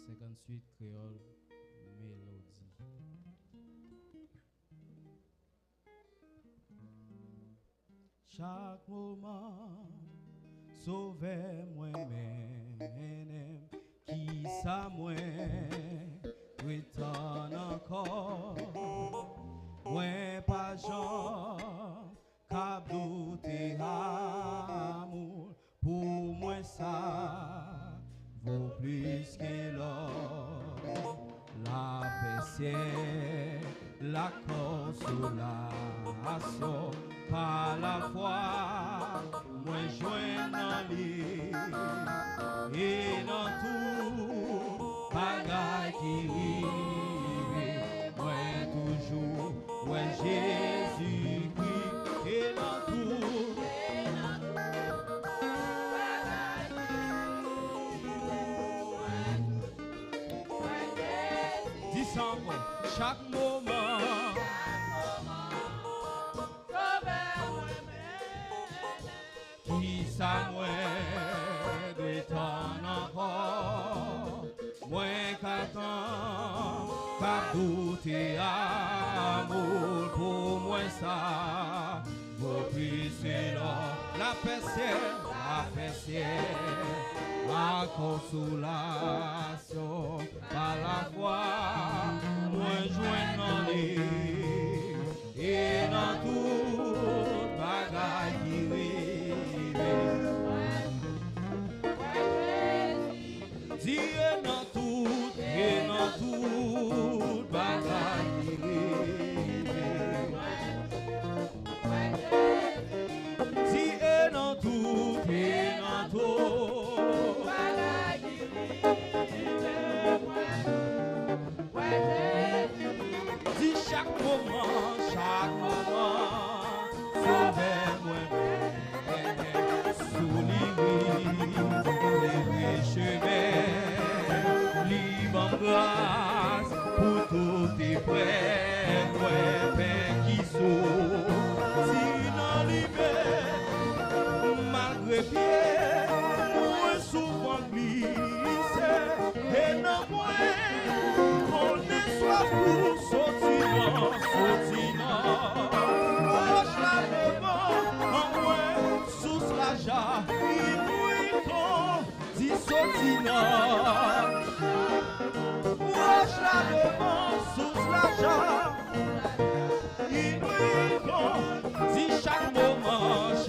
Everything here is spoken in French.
58 créole mélodie. Chaque moment sauver moi-même qui ça moi retourne encore moi pas Jean cap douter amour pour moi ça vaut plus que l'or la paix la consolation par la foi moi joins dans lui et dans tout bagaille qui rive moi toujours moi Jésus Christ et dans tout chaque moment qui ça moi de ton encore moins qu'attend qu'à douter amour pour moi ça vaut plus c'est la paix la consolation par la foi moi joins dans les et dans tout bagaille qui rive Dieu dans tout et dans tout bagaille qui rive Dieu dans tout et dans tout bagaille qui rive Dis chaque moment sauvez-moi sous les chemins libre grâce pour tous tes frères pères qui sont sinon l'hiver malgré bien moi souvent glissé et non moins on est soit pour sortir roche la devant en moins sous la jarre il mouille dit sortir roche la devant sous la jarre il mouille dit chaque moment